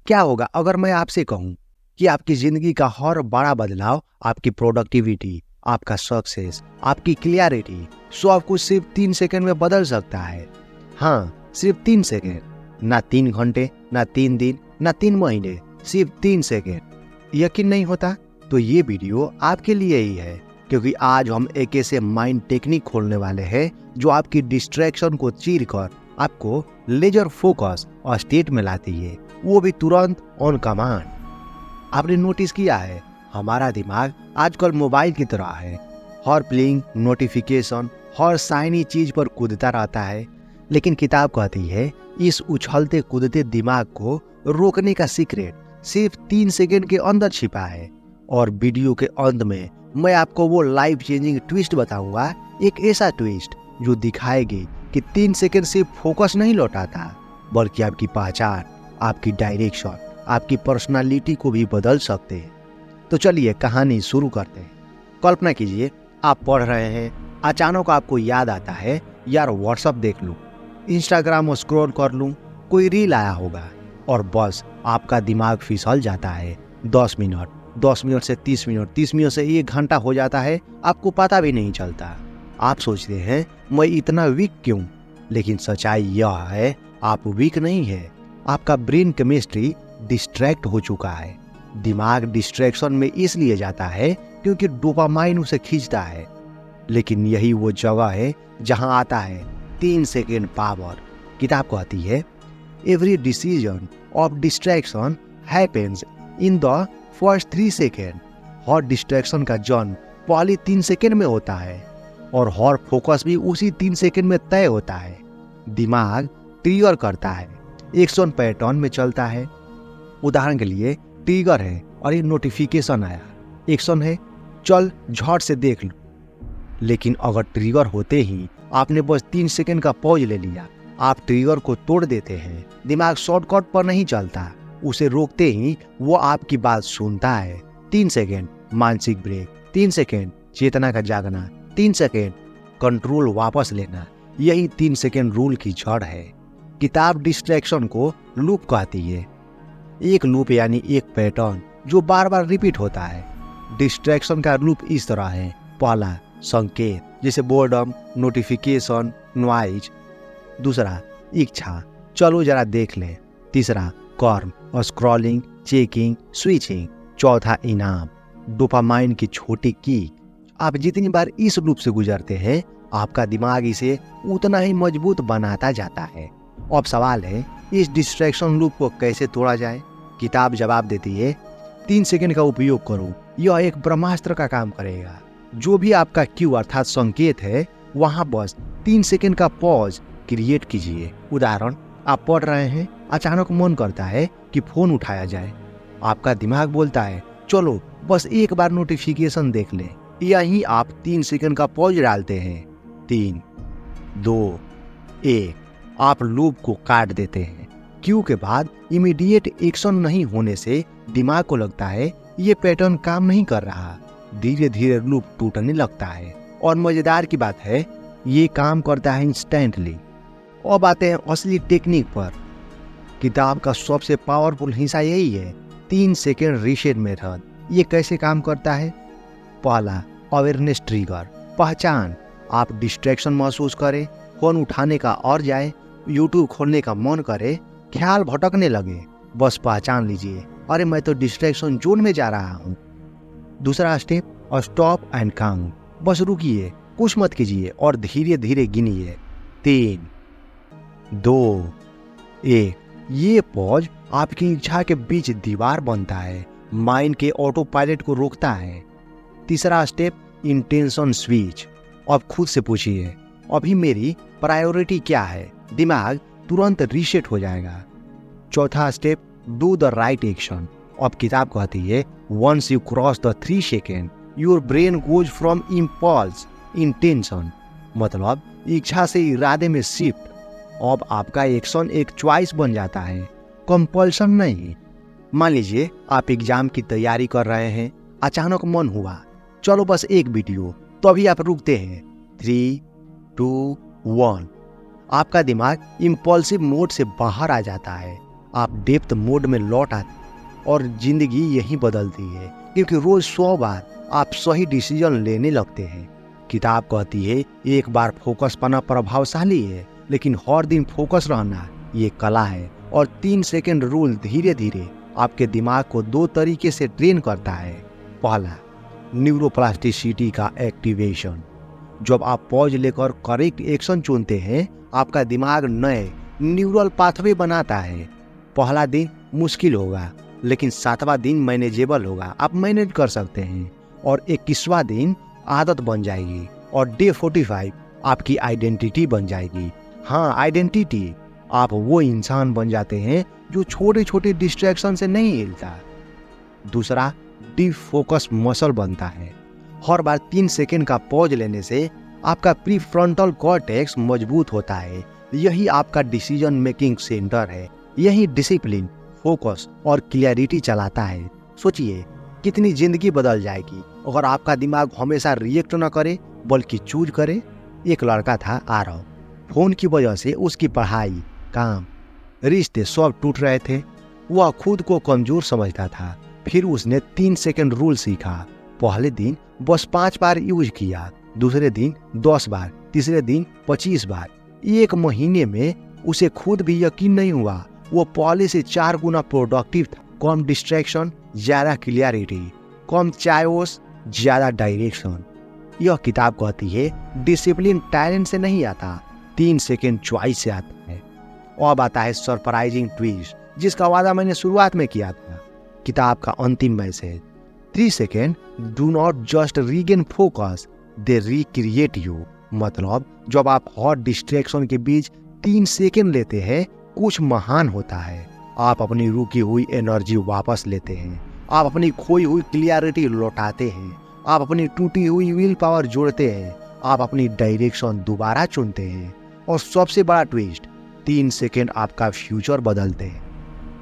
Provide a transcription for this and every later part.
क्या होगा अगर मैं आपसे कहूं कि आपकी जिंदगी का हर बड़ा बदलाव, आपकी प्रोडक्टिविटी, आपका सक्सेस, आपकी क्लियरिटी, सब कुछ सिर्फ 3 सेकंड में बदल सकता है। हाँ, सिर्फ 3 सेकंड, ना 3 घंटे, ना 3 दिन, ना 3 महीने, सिर्फ 3 सेकंड। यकीन नहीं होता तो ये वीडियो आपके लिए ही है, क्योंकि आज हम एक ऐसे माइंड टेक्निक खोलने वाले हैं जो आपकी डिस्ट्रैक्शन को चीर कर आपको लेजर फोकस और स्टेट में लाती है, वो भी तुरंत ऑन कमांड। आपने नोटिस किया है हमारा दिमाग आजकल मोबाइल की तरह है, हर प्लिंग, नोटिफिकेशन, हर शाइनी चीज पर कूदता रहता है। लेकिन किताब कहती है इस उछलते कूदते दिमाग को रोकने का सीक्रेट सिर्फ 3 सेकंड के अंदर छिपा है। और वीडियो के अंत में मैं आपको वो लाइफ चेंजिंग ट्विस्ट बताऊंगा, एक ऐसा ट्विस्ट जो दिखाएगी कि 3 सेकंड सिर्फ फोकस नहीं लौटाता, बल्कि आपकी पहचान, आपकी डायरेक्शन, आपकी पर्सनालिटी को भी बदल सकते हैं। तो चलिए कहानी शुरू करते हैं। कल्पना कीजिए आप पढ़ रहे हैं, अचानक आपको याद आता है यार व्हाट्सएप देख लूं, इंस्टाग्राम स्क्रॉल कर लूं, कोई रील आया होगा, और बस आपका दिमाग फिसल जाता है। 10 मिनट, 10 मिनट से 30 मिनट, 30 मिनट से 1 घंटा हो जाता है, आपको पता भी नहीं चलता। आप सोचते हैं मैं इतना वीक क्यों? लेकिन सच्चाई यह है आप वीक नहीं है, आपका ब्रेन केमिस्ट्री डिस्ट्रैक्ट हो चुका है। दिमाग डिस्ट्रैक्शन में इसलिए जाता है क्योंकि डोपामाइन उसे खींचता है। लेकिन यही वो जगह है जहां आता है 3 सेकेंड पावर। किताब कहती है every decision of distraction happens in the first 3 second. Her distraction का जन्म पहले 3 सेकेंड में होता है, और हर फोकस भी उसी 3 सेकेंड में तय होता है। दिमाग ट्रिगर करता है, एक्शन पैटर्न में चलता है। उदाहरण के लिए ट्रिगर है और ये नोटिफिकेशन आया, एक्शन है चल झट से देख लो। लेकिन अगर ट्रिगर होते ही आपने बस 3 सेकंड का पॉज ले लिया, आप ट्रिगर को तोड़ देते हैं। दिमाग शॉर्टकट पर नहीं चलता, उसे रोकते ही वो आपकी बात सुनता है। 3 सेकंड मानसिक ब्रेक, 3 सेकंड चेतना का जागना, 3 सेकंड कंट्रोल वापस लेना, यही 3 सेकंड रूल की जड़ है। किताब डिस्ट्रैक्शन को लूप कहती है। एक लूप यानी एक पैटर्न जो बार बार रिपीट होता है। डिस्ट्रैक्शन का लूप इस तरह है। पहला संकेत, जैसे बोर्डम, नोटिफिकेशन, नॉइज। दूसरा इच्छा, चलो जरा देख ले। तीसरा कर्म और स्क्रॉलिंग, चेकिंग, स्विचिंग। चौथा इनाम, डोपामाइन की छोटी की। आप जितनी बार इस लूप से गुजरते हैं, आपका दिमाग इसे उतना ही मजबूत बनाता जाता है। अब सवाल है इस डिस्ट्रैक्शन लूप को कैसे तोड़ा जाए? किताब जवाब देती है 3 सेकंड का उपयोग करो, यह एक ब्रह्मास्त्र का काम करेगा। जो भी आपका क्यू अर्थात संकेत है, वहां बस 3 सेकंड का पॉज क्रिएट कीजिए। उदाहरण, आप पढ़ रहे हैं, अचानक मन करता है कि फोन उठाया जाए। आपका दिमाग बोलता है चलो बस एक बार नोटिफिकेशन देख ले। यही आप 3 सेकंड का पॉज डालते हैं। 3, 2, 1, आप लूप को काट देते हैं। क्यू के बाद इमीडिएट एक्शन नहीं होने से दिमाग को लगता है ये पैटर्न काम नहीं कर रहा। धीरे धीरे लूप टूटने लगता है, और मजेदार की बात है ये काम करता है इंस्टेंटली। अब आते हैं असली टेक्निक पर। किताब का सबसे पावरफुल हिस्सा यही है, 3 सेकेंड रीसेट मेथड। ये कैसे काम करता है? पहला अवेयरनेस ट्रिगर, पहचान। आप डिस्ट्रैक्शन महसूस करें, फोन उठाने का और जाए, यूट्यूब खोलने का मन करे, ख्याल भटकने लगे, बस पहचान लीजिए अरे मैं तो डिस्ट्रैक्शन जोन में जा रहा हूँ। दूसरा स्टेप, स्टॉप एंड काउंट। बस रुकिए, कुछ मत कीजिए और धीरे धीरे गिनिए। 3, 2, 1। ये पॉज आपकी इच्छा के बीच दीवार बनता है, माइंड के ऑटो पायलट को रोकता है। तीसरा स्टेप, इंटेंशन स्विच। अब खुद से पूछिए अभी मेरी प्रायोरिटी क्या है? दिमाग तुरंत रीसेट हो जाएगा। चौथा step, do the right action. अब किताब कहती है once you cross the 3 second your brain goes from impulse intention, मतलब इच्छा से इरादे में शिफ्ट। अब आपका एक्शन एक चॉइस बन जाता है, कंपल्सन नहीं। मान लीजिए आप एग्जाम की तैयारी कर रहे हैं, अचानक मन हुआ चलो बस एक वीडियो, तो अभी आप रुकते हैं। 3, 2, 1। आपका दिमाग इम्पल्सिव मोड से बाहर आ जाता है। आप डेप्थ मोड में लौट आते और जिंदगी यही बदलती है, क्योंकि रोज 100 बार आप सही डिसीजन लेने लगते हैं। किताब कहती है एक बार फोकस पाना प्रभावशाली है, लेकिन हर दिन फोकस रहना ये कला है। और 3 सेकंड रूल धीरे धीरे आपके दिमाग को 2 तरीके से ट्रेन करता है। पहला, न्यूरोप्लास्टिसिटी का एक्टिवेशन। जब आप पॉज लेकर करेक्ट एक्शन चुनते हैं, आपका दिमाग नए न्यूरल पाथवे बनाता है। पहला दिन मुश्किल होगा, लेकिन 7वां दिन मैनेजेबल होगा, आप मैनेज कर सकते हैं। और 21वां दिन आदत बन जाएगी और डे 45 आपकी आइडेंटिटी बन जाएगी। हाँ, आइडेंटिटी। आप वो इंसान बन जाते हैं जो छोटे छोटे डिस्ट्रैक्शन से नहीं हिलता। दूसरा, डीप फोकस मसल बनता है। हर बार 3 सेकंड का पॉज लेने से आपका प्री फ्रंटल कॉर्टेक्स मजबूत होता है। यही आपका डिसीजन मेकिंग सेंटर है। यही डिसिप्लिन, फोकस और क्लियरिटी चलाता है। सोचिए कितनी जिंदगी बदल जाएगी अगर आपका दिमाग हमेशा रिएक्ट न करे बल्कि चूज करे। एक लड़का था आरव। फोन की वजह से उसकी पढ़ाई, काम, रिश्ते सब टूट रहे थे। वह खुद को कमजोर समझता था। फिर उसने 3 सेकंड रूल सीखा। पहले दिन बस 5 बार यूज किया, दूसरे दिन 10 बार, तीसरे दिन 25 बार। 1 महीने में उसे खुद भी यकीन नहीं हुआ वो पहले से 4 गुना प्रोडक्टिव था। कम डिस्ट्रैक्शन, ज्यादा क्लियरिटी, कम चायोस, ज्यादा डायरेक्शन। यह किताब कहती है डिसिप्लिन टैलेंट से नहीं आता, 3 सेकंड चॉइस से आता है। अब आता है सरप्राइजिंग ट्विस्ट, जिसका वादा मैंने शुरुआत में किया था। किताब का अंतिम message, 3 second do not just regain focus, they recreate you. मतलब जब आप हर डिस्ट्रैक्शन के बीच 3 सेकेंड लेते हैं, कुछ महान होता है। आप अपनी रुकी हुई एनर्जी वापस लेते हैं, आप अपनी खोई हुई क्लियरिटी लौटाते हैं, आप अपनी टूटी हुई विल पावर जोड़ते हैं, आप अपनी डायरेक्शन दोबारा चुनते हैं। और सबसे बड़ा ट्विस्ट, 3 सेकेंड आपका फ्यूचर बदलते हैं,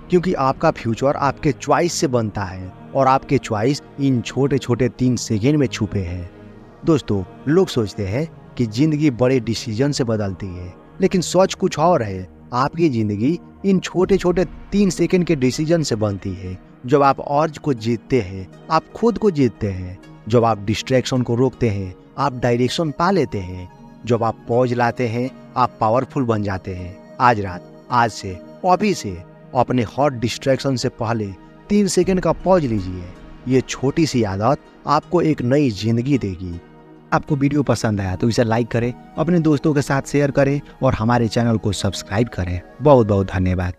क्योंकि आपका फ्यूचर आपके चॉइस से बनता है और आपके चॉइस इन छोटे छोटे 3 सेकेंड में छुपे हैं। दोस्तों, लोग सोचते हैं कि जिंदगी बड़े डिसीजन से बदलती है, लेकिन सच कुछ और है। आपकी जिंदगी इन छोटे छोटे 3 सेकेंड के डिसीजन से बनती है। जब आप अर्ज को जीतते हैं, आप खुद को जीतते हैं। जब आप डिस्ट्रैक्शन को रोकते हैं, आप डायरेक्शन पा लेते हैं। जब आप पॉज लाते हैं, आप पावरफुल बन जाते हैं। आज रात, आज से, अभी से अपने हर डिस्ट्रैक्शन से पहले 3 सेकेंड का पॉज लीजिए। ये छोटी सी आदत आपको एक नई जिंदगी देगी। आपको वीडियो पसंद आया तो इसे लाइक करें, अपने दोस्तों के साथ शेयर करें और हमारे चैनल को सब्सक्राइब करें। बहुत बहुत धन्यवाद।